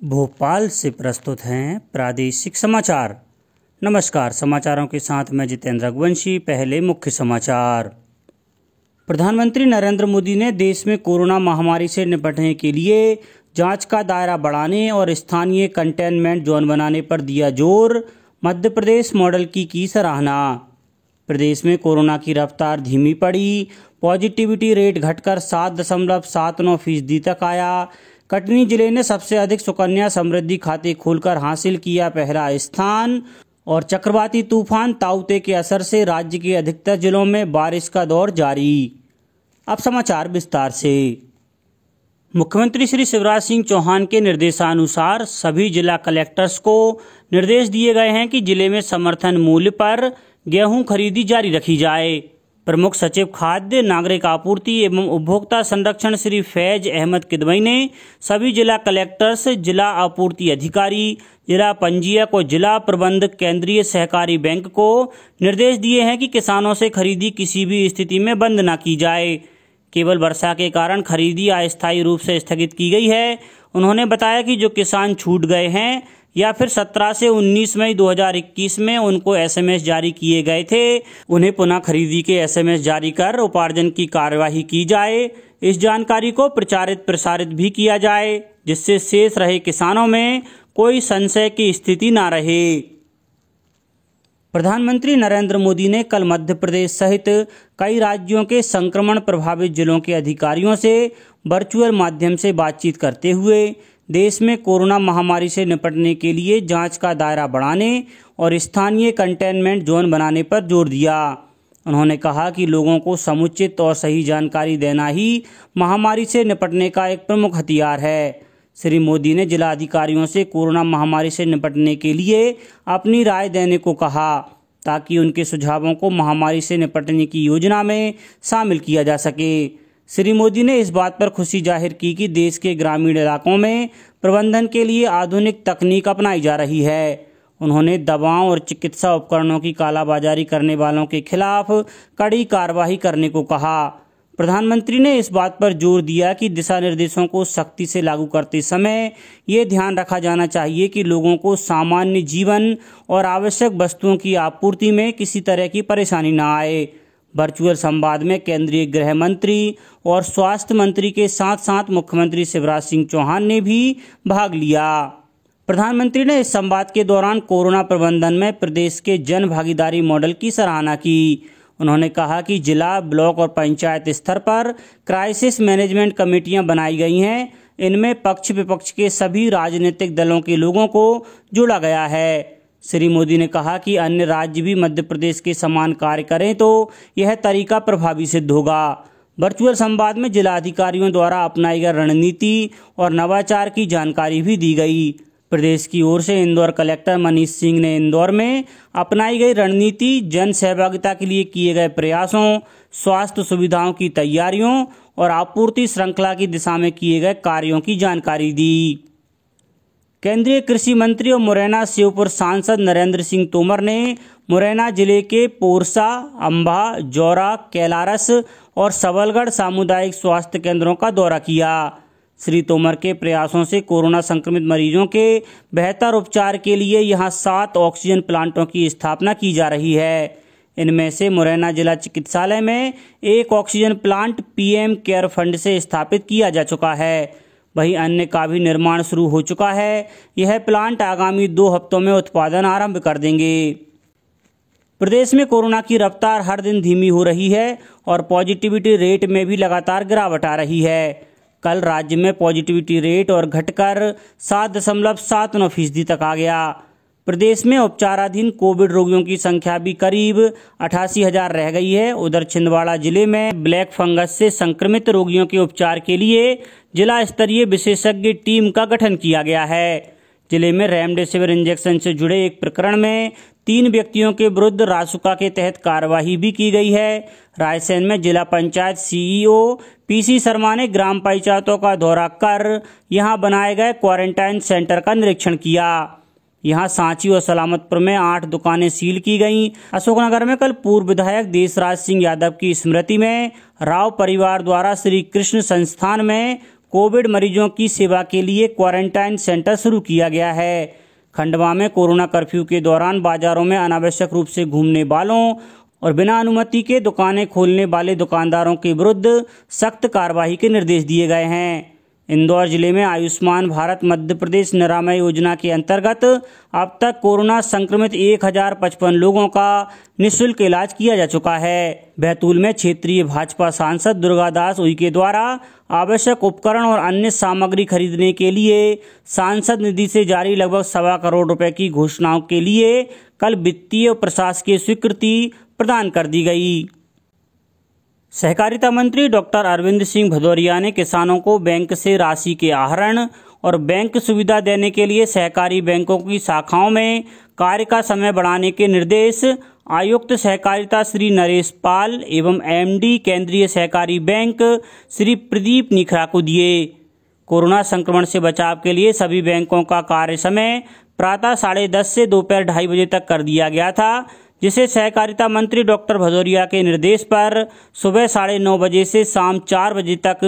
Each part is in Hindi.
भोपाल से प्रस्तुत हैं प्रादेशिक समाचार। नमस्कार, समाचारों के साथ मैं जितेंद्र रघुवंशी। पहले मुख्य समाचार। प्रधानमंत्री नरेंद्र मोदी ने देश में कोरोना महामारी से निपटने के लिए जांच का दायरा बढ़ाने और स्थानीय कंटेनमेंट जोन बनाने पर दिया जोर। मध्य प्रदेश मॉडल की सराहना। प्रदेश में कोरोना की रफ्तार धीमी पड़ी। पॉजिटिविटी रेट घटकर 7.79% तक आया। कटनी जिले ने सबसे अधिक सुकन्या समृद्धि खाते खोलकर हासिल किया पहला स्थान। और चक्रवाती तूफान ताउते के असर से राज्य के अधिकतर जिलों में बारिश का दौर जारी। अब समाचार विस्तार से। मुख्यमंत्री श्री शिवराज सिंह चौहान के निर्देशानुसार सभी जिला कलेक्टर्स को निर्देश दिए गए हैं कि जिले में समर्थन मूल्य पर गेहूं खरीदी जारी रखी जाए। प्रमुख सचिव खाद्य नागरिक आपूर्ति एवं उपभोक्ता संरक्षण श्री फैज अहमद किदवई ने सभी जिला कलेक्टर्स, जिला आपूर्ति अधिकारी, जिला पंजीयक और जिला प्रबंधक केंद्रीय सहकारी बैंक को निर्देश दिए हैं कि किसानों से खरीदी किसी भी स्थिति में बंद न की जाए। केवल वर्षा के कारण खरीदी अस्थायी रूप से स्थगित की गई है। उन्होंने बताया कि जो किसान छूट गए हैं या फिर 17 से 19 मई 2021 में उनको एसएमएस जारी किए गए थे, उन्हें पुनः खरीदी के एसएमएस जारी कर उपार्जन की कार्यवाही की जाए। इस जानकारी को प्रचारित प्रसारित भी किया जाए, जिससे शेष रहे किसानों में कोई संशय की स्थिति न रहे। प्रधानमंत्री नरेंद्र मोदी ने कल मध्य प्रदेश सहित कई राज्यों के संक्रमण प्रभावित जिलों के अधिकारियों से वर्चुअल माध्यम से बातचीत करते हुए देश में कोरोना महामारी से निपटने के लिए जांच का दायरा बढ़ाने और स्थानीय कंटेनमेंट जोन बनाने पर जोर दिया। उन्होंने कहा कि लोगों को समुचित और सही जानकारी देना ही महामारी से निपटने का एक प्रमुख हथियार है। श्री मोदी ने जिला अधिकारियों से कोरोना महामारी से निपटने के लिए अपनी राय देने को कहा, ताकि उनके सुझावों को महामारी से निपटने की योजना में शामिल किया जा सके। श्री मोदी ने इस बात पर खुशी जाहिर की कि देश के ग्रामीण इलाकों में प्रबंधन के लिए आधुनिक तकनीक अपनाई जा रही है। उन्होंने दवाओं और चिकित्सा उपकरणों की कालाबाजारी करने वालों के खिलाफ कड़ी कार्रवाई करने को कहा। प्रधानमंत्री ने इस बात पर जोर दिया कि दिशा निर्देशों को सख्ती से लागू करते समय ये ध्यान रखा जाना चाहिए कि लोगों को सामान्य जीवन और आवश्यक वस्तुओं की आपूर्ति में किसी तरह की परेशानी न आए। वर्चुअल संवाद में केंद्रीय गृह मंत्री और स्वास्थ्य मंत्री के साथ साथ मुख्यमंत्री शिवराज सिंह चौहान ने भी भाग लिया। प्रधानमंत्री ने इस संवाद के दौरान कोरोना प्रबंधन में प्रदेश के जन भागीदारी मॉडल की सराहना की। उन्होंने कहा कि जिला, ब्लॉक और पंचायत स्तर पर क्राइसिस मैनेजमेंट कमेटियां बनाई गई हैं। इनमें पक्ष विपक्ष के सभी राजनीतिक दलों के लोगों को जोड़ा गया है। श्री मोदी ने कहा कि अन्य राज्य भी मध्य प्रदेश के समान कार्य करें तो यह तरीका प्रभावी सिद्ध होगा। वर्चुअल संवाद में जिला अधिकारियों द्वारा अपनाई गई रणनीति और नवाचार की जानकारी भी दी गई। प्रदेश की ओर से इंदौर कलेक्टर मनीष सिंह ने इंदौर में अपनाई गई रणनीति, जन सहभागिता के लिए किए गए प्रयासों, स्वास्थ्य सुविधाओं की तैयारियों और आपूर्ति श्रृंखला की दिशा में किए गए कार्यों की जानकारी दी। केंद्रीय कृषि मंत्री और मुरैना शिवपुर सांसद नरेंद्र सिंह तोमर ने मुरैना जिले के पोरसा, अंबा, जौरा, कैलारस और सबलगढ़ सामुदायिक स्वास्थ्य केंद्रों का दौरा किया। श्री तोमर के प्रयासों से कोरोना संक्रमित मरीजों के बेहतर उपचार के लिए यहां 7 ऑक्सीजन प्लांटों की स्थापना की जा रही है। इनमें से मुरैना जिला चिकित्सालय में 1 oxygen plant PM care fund से स्थापित किया जा चुका है। वहीं अन्य का भी निर्माण शुरू हो चुका है। यह प्लांट आगामी 2 हफ्तों में उत्पादन आरंभ कर देंगे। प्रदेश में कोरोना की रफ्तार हर दिन धीमी हो रही है और पॉजिटिविटी रेट में भी लगातार गिरावट आ रही है। कल राज्य में पॉजिटिविटी रेट और घटकर 7.79% तक आ गया। प्रदेश में उपचाराधीन कोविड रोगियों की संख्या भी करीब 88,000 रह गई है। उधर छिंदवाड़ा जिले में ब्लैक फंगस से संक्रमित रोगियों के उपचार के लिए जिला स्तरीय विशेषज्ञ टीम का गठन किया गया है। जिले में रेमडेसिविर इंजेक्शन से जुड़े एक प्रकरण में 3 व्यक्तियों के विरुद्ध रासुका के तहत कार्यवाही भी की गई है। रायसेन में जिला पंचायत सीईओ पीसी शर्मा ने ग्राम पंचायतों का दौरा कर यहां बनाए गए क्वारंटाइन सेंटर का निरीक्षण किया। यहां सांची और सलामतपुर में 8 दुकानें सील की गईं। अशोकनगर में कल पूर्व विधायक देशराज सिंह यादव की स्मृति में राव परिवार द्वारा श्री कृष्ण संस्थान में कोविड मरीजों की सेवा के लिए क्वारंटाइन सेंटर शुरू किया गया है। खंडवा में कोरोना कर्फ्यू के दौरान बाजारों में अनावश्यक रूप से घूमने वालों और बिना अनुमति के दुकानें खोलने वाले दुकानदारों के विरुद्ध सख्त कार्रवाई के निर्देश दिए गए हैं। इंदौर जिले में आयुष्मान भारत मध्य प्रदेश निरामय योजना के अंतर्गत अब तक कोरोना संक्रमित 1055 लोगों का निःशुल्क इलाज किया जा चुका है। बैतूल में क्षेत्रीय भाजपा सांसद दुर्गादास उइके द्वारा आवश्यक उपकरण और अन्य सामग्री खरीदने के लिए सांसद निधि से जारी लगभग 1.25 करोड़ रुपए की घोषणाओं के लिए कल वित्तीय और प्रशासकीय स्वीकृति प्रदान कर दी गई। सहकारिता मंत्री डॉक्टर अरविंद सिंह भदौरिया ने किसानों को बैंक से राशि के आहरण और बैंक सुविधा देने के लिए सहकारी बैंकों की शाखाओं में कार्य का समय बढ़ाने के निर्देश आयुक्त सहकारिता श्री नरेश पाल एवं एमडी केंद्रीय सहकारी बैंक श्री प्रदीप निखरा को दिए। कोरोना संक्रमण से बचाव के लिए सभी बैंकों का कार्य समय प्रातः 10:30 से दोपहर 2:30 बजे तक कर दिया गया था, जिसे सहकारिता मंत्री डॉक्टर भदौरिया के निर्देश पर सुबह 9:30 बजे से शाम 4 बजे तक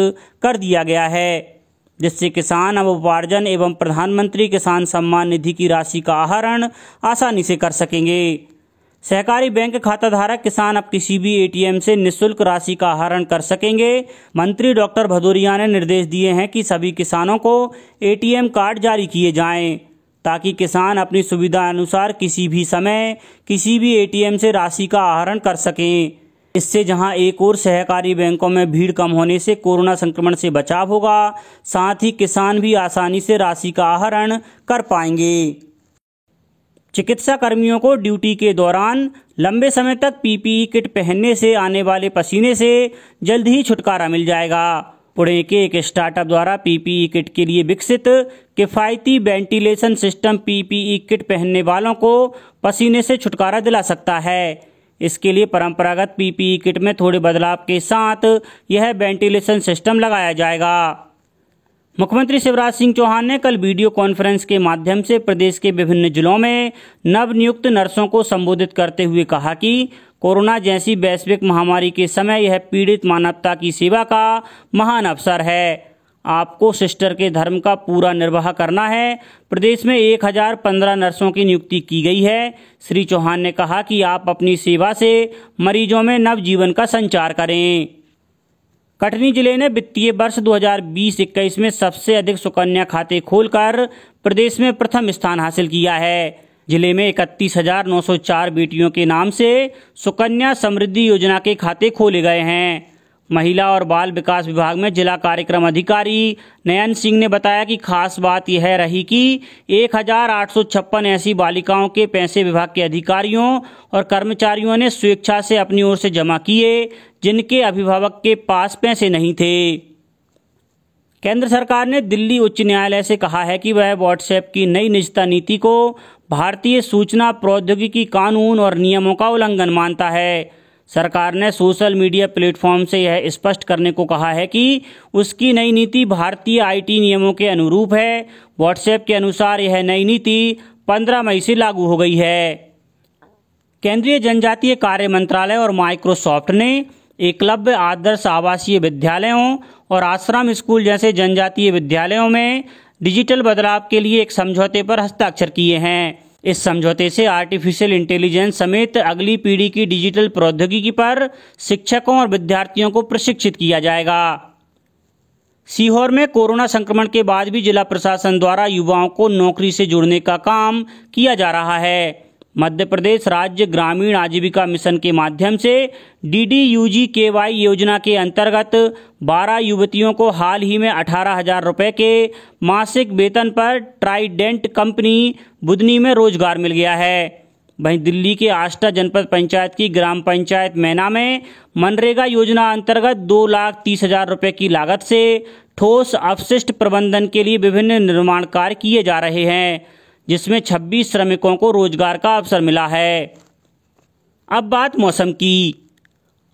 कर दिया गया है, जिससे किसान अब उपार्जन एवं प्रधानमंत्री किसान सम्मान निधि की राशि का आहरण आसानी से कर सकेंगे। सहकारी बैंक खाता धारक किसान अब किसी भी एटीएम से निःशुल्क राशि का आहरण कर सकेंगे। मंत्री डॉक्टर भदौरिया ने निर्देश दिए हैं कि सभी किसानों को एटीएम कार्ड जारी किए जाएं, ताकि किसान अपनी सुविधा अनुसार किसी भी समय किसी भी एटीएम से राशि का आहरण कर सकें। इससे जहां एक ओर सहकारी बैंकों में भीड़ कम होने से कोरोना संक्रमण से बचाव होगा, साथ ही किसान भी आसानी से राशि का आहरण कर पाएंगे। चिकित्सा कर्मियों को ड्यूटी के दौरान लंबे समय तक पीपीई किट पहनने से आने वाले पसीने से जल्द ही छुटकारा मिल जाएगा। पुणे के एक स्टार्टअप द्वारा पीपीई किट के लिए विकसित किफायती वेंटिलेशन सिस्टम पीपीई किट पहनने वालों को पसीने से छुटकारा दिला सकता है। इसके लिए परंपरागत पीपीई किट में थोड़े बदलाव के साथ यह वेंटिलेशन सिस्टम लगाया जाएगा। मुख्यमंत्री शिवराज सिंह चौहान ने कल वीडियो कॉन्फ्रेंस के माध्यम से प्रदेश के विभिन्न जिलों में नवनियुक्त नर्सों को संबोधित करते हुए कहा कि कोरोना जैसी वैश्विक महामारी के समय यह पीड़ित मानवता की सेवा का महान अवसर है। आपको सिस्टर के धर्म का पूरा निर्वाह करना है। प्रदेश में 1015 नर्सों की नियुक्ति की गई है। श्री चौहान ने कहा कि आप अपनी सेवा से मरीजों में नवजीवन का संचार करें। कटनी जिले ने वित्तीय वर्ष 2020-21 में सबसे अधिक सुकन्या खाते खोलकर प्रदेश में प्रथम स्थान हासिल किया है। जिले में 31,904 बेटियों के नाम से सुकन्या समृद्धि योजना के खाते खोले गए हैं। महिला और बाल विकास विभाग में जिला कार्यक्रम अधिकारी नयन सिंह ने बताया कि खास बात यह रही कि 1,856 ऐसी बालिकाओं के पैसे विभाग के अधिकारियों और कर्मचारियों ने स्वेच्छा से अपनी ओर से जमा किए, जिनके अभिभावक के पास पैसे नहीं थे। केंद्र सरकार ने दिल्ली उच्च न्यायालय से कहा है कि वह व्हाट्सएप की नई निजता नीति को भारतीय सूचना प्रौद्योगिकी कानून और नियमों का उल्लंघन मानता है। सरकार ने सोशल मीडिया प्लेटफॉर्म से यह स्पष्ट करने को कहा है कि उसकी नई नीति भारतीय आईटी नियमों के अनुरूप है। व्हाट्सएप के अनुसार यह नई नीति 15 मई से लागू हो गई है। केंद्रीय जनजातीय कार्य मंत्रालय और माइक्रोसॉफ्ट ने एकलव्य आदर्श आवासीय विद्यालयों और आश्रम स्कूल जैसे जनजातीय विद्यालयों में डिजिटल बदलाव के लिए एक समझौते पर हस्ताक्षर किए हैं। इस समझौते से आर्टिफिशियल इंटेलिजेंस समेत अगली पीढ़ी की डिजिटल प्रौद्योगिकी पर शिक्षकों और विद्यार्थियों को प्रशिक्षित किया जाएगा। सीहोर में कोरोना संक्रमण के बाद भी जिला प्रशासन द्वारा युवाओं को नौकरी से जोड़ने का काम किया जा रहा है। मध्य प्रदेश राज्य ग्रामीण आजीविका मिशन के माध्यम से DDUGKY योजना के अंतर्गत 12 युवतियों को हाल ही में 18,000 रुपए के मासिक वेतन पर ट्राइडेंट कंपनी बुधनी में रोजगार मिल गया है। वहीं दिल्ली के आष्टा जनपद पंचायत की ग्राम पंचायत मैना में मनरेगा योजना अंतर्गत 2,30,000 रुपए की लागत से ठोस अपशिष्ट प्रबंधन के लिए विभिन्न निर्माण कार्य किए जा रहे हैं, जिसमें 26 श्रमिकों को रोजगार का अवसर मिला है। अब बात मौसम की।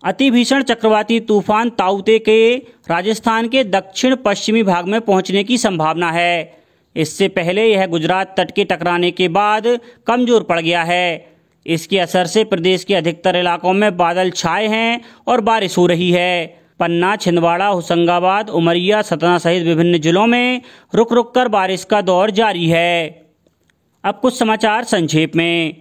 अति भीषण चक्रवाती तूफान ताउते के राजस्थान के दक्षिण पश्चिमी भाग में पहुंचने की संभावना है। इससे पहले यह गुजरात तट के टकराने के बाद कमजोर पड़ गया है। इसके असर से प्रदेश के अधिकतर इलाकों में बादल छाए हैं और बारिश हो रही है। पन्ना, छिंदवाड़ा, होशंगाबाद, उमरिया, सतना सहित विभिन्न जिलों में रुक रुक कर बारिश का दौर जारी है। अब कुछ समाचार संक्षेप में।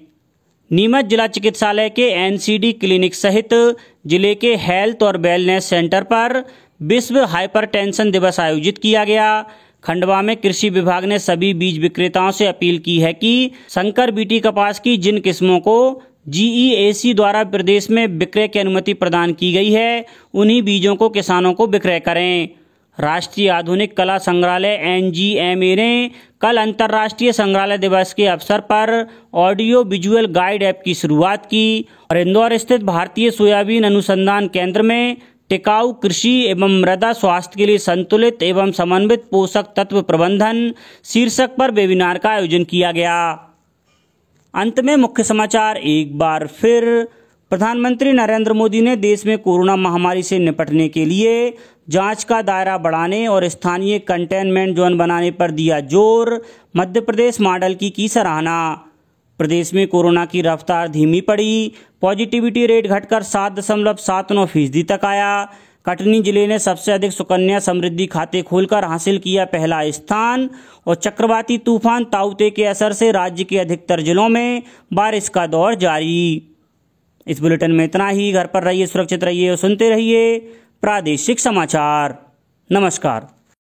नीमच जिला चिकित्सालय के एनसीडी क्लिनिक सहित जिले के हेल्थ और वेलनेस सेंटर पर विश्व हाइपरटेंशन दिवस आयोजित किया गया। खंडवा में कृषि विभाग ने सभी बीज विक्रेताओं से अपील की है कि संकर बीटी कपास की जिन किस्मों को जीईएसी द्वारा प्रदेश में विक्रय की अनुमति प्रदान की गई है, उन्हीं बीजों को किसानों को विक्रय करें। राष्ट्रीय आधुनिक कला संग्रहालय एनजीएमए ने कल अंतर्राष्ट्रीय संग्रहालय दिवस के अवसर पर ऑडियो विजुअल गाइड ऐप की शुरुआत की और इंदौर स्थित भारतीय सोयाबीन अनुसंधान केंद्र में टिकाऊ कृषि एवं मृदा स्वास्थ्य के लिए संतुलित एवं समन्वित पोषक तत्व प्रबंधन शीर्षक पर वेबिनार का आयोजन किया गया। अंत में मुख्य समाचार एक बार फिर। प्रधानमंत्री नरेंद्र मोदी ने देश में कोरोना महामारी से निपटने के लिए जांच का दायरा बढ़ाने और स्थानीय कंटेनमेंट जोन बनाने पर दिया जोर। मध्य प्रदेश मॉडल की सराहना। प्रदेश में कोरोना की रफ्तार धीमी पड़ी। पॉजिटिविटी रेट घटकर 7.79% तक आया। कटनी जिले ने सबसे अधिक सुकन्या समृद्धि खाते खोलकर हासिल किया पहला स्थान। और चक्रवाती तूफान ताउते के असर से राज्य के अधिकतर जिलों में बारिश का दौर जारी। इस बुलेटिन में इतना ही। घर पर रहिए, सुरक्षित रहिए और सुनते रहिए प्रादेशिक समाचार। नमस्कार।